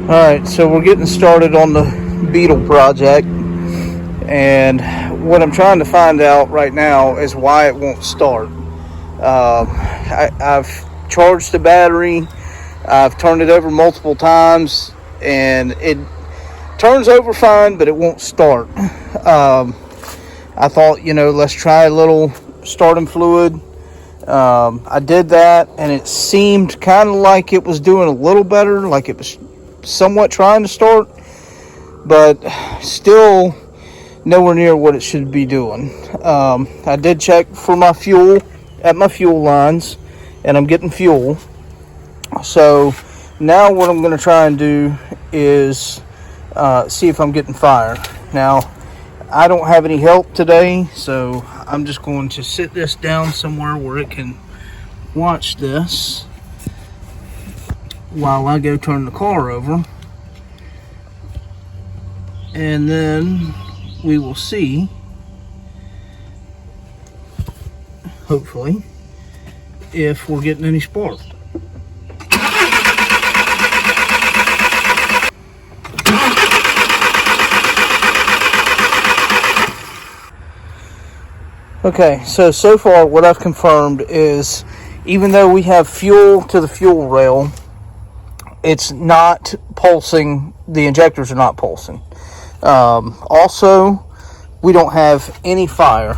Alright, so we're getting started on the Beetle project, and what I'm trying to find out right now is why it won't start. I've charged the battery, I've turned it over multiple times, and it turns over fine, but it won't start. I thought, let's try a little starting fluid. I did that, and it seemed kind of like it was doing a little better, like it was somewhat trying to start, but still nowhere near what it should be doing. I did check for my fuel at my fuel lines, and I'm getting fuel. So now what I'm going to try and do is see if I'm getting fire. Now, I don't have any help today, so I'm just going to sit this down somewhere where it can watch this while I go turn the car over, and then we will see, hopefully, if we're getting any spark. Okay, so far what I've confirmed is, even though we have fuel to the fuel rail, it's not pulsing. The injectors are not pulsing. Also, we don't have any fire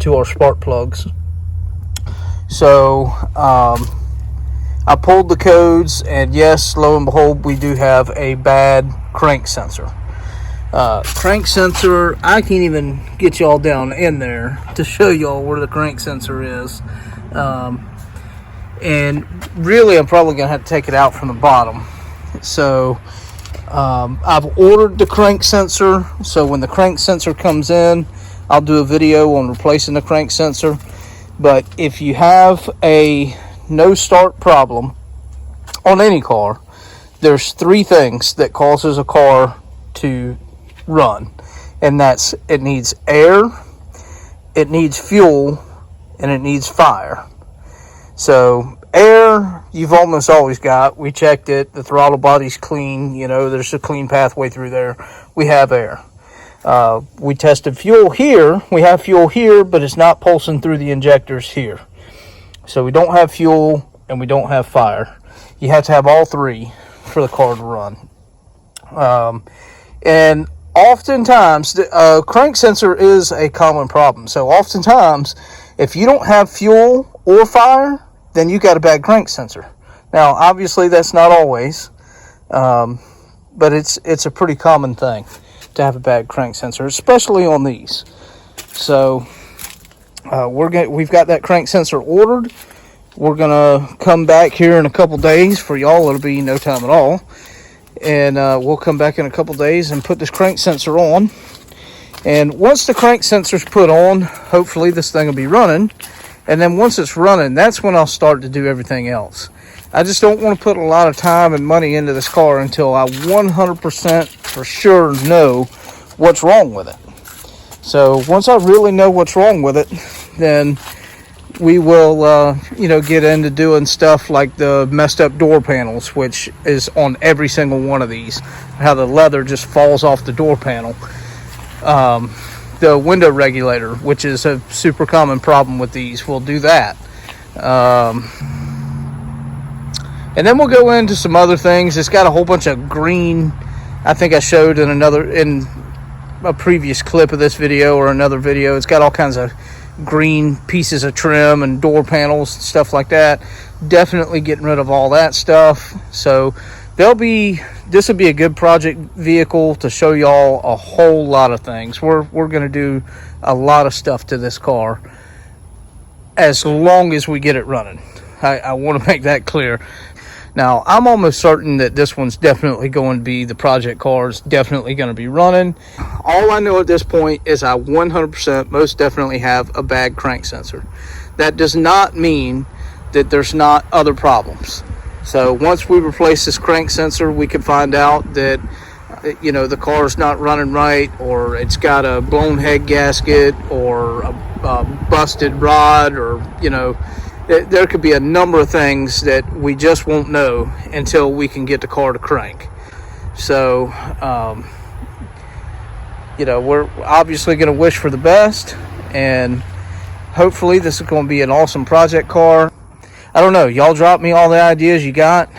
to our spark plugs. So I pulled the codes, and yes, lo and behold, we do have a bad crank sensor. Crank sensor, I can't even get y'all down in there to show y'all where the crank sensor is. And really, I'm probably going to have to take it out from the bottom. So I've ordered the crank sensor, so when the crank sensor comes in, I'll do a video on replacing the crank sensor. But if you have a no start problem on any car, there's three things that causes a car to run, and that's: it needs air, it needs fuel, and it needs fire. So air, you've almost always got. We checked it, the throttle body's clean, there's a clean pathway through there. We have air. We tested fuel here. We have fuel here, but it's not pulsing through the injectors here. So we don't have fuel and we don't have fire. You have to have all three for the car to run. And oftentimes, the crank sensor is a common problem. So oftentimes, if you don't have fuel or fire, then you got a bad crank sensor. Now, obviously, that's not always, but it's a pretty common thing to have a bad crank sensor, especially on these. So we've got that crank sensor ordered. We're gonna come back here in a couple days. For y'all, it'll be no time at all. And we'll come back in a couple days and put this crank sensor on. And once the crank sensor's put on, hopefully this thing will be running. And then once it's running, that's when I'll start to do everything else. I just don't want to put a lot of time and money into this car until I 100% for sure know what's wrong with it. So once I really know what's wrong with it, then we will, get into doing stuff like the messed up door panels, which is on every single one of these. How the leather just falls off the door panel. The window regulator, which is a super common problem with these, we'll do that. And then we'll go into some other things. It's got a whole bunch of green. I think I showed in a previous clip of this video or another video. It's got all kinds of green pieces of trim and door panels, stuff like that. Definitely getting rid of all that stuff. So this will be a good project vehicle to show y'all a whole lot of things. We're going to do a lot of stuff to this car as long as we get it running. I want to make that clear. Now, I'm almost certain that this one's definitely going to be, the project car is definitely going to be running. All I know at this point is I 100% most definitely have a bad crank sensor. That does not mean that there's not other problems. So once we replace this crank sensor, we can find out that, the car's not running right, or it's got a blown head gasket, or a busted rod, or, there could be a number of things that we just won't know until we can get the car to crank. So, we're obviously going to wish for the best, and hopefully this is going to be an awesome project car. I don't know. Y'all drop me all the ideas you got.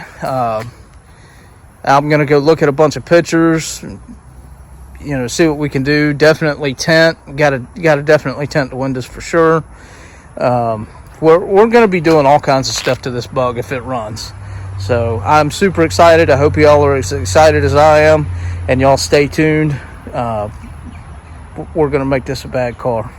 I'm going to go look at a bunch of pictures, see what we can do. Definitely tent. Got to definitely tent the windows for sure. We're going to be doing all kinds of stuff to this bug if it runs. So I'm super excited. I hope y'all are as excited as I am, and y'all stay tuned. We're going to make this a bad car.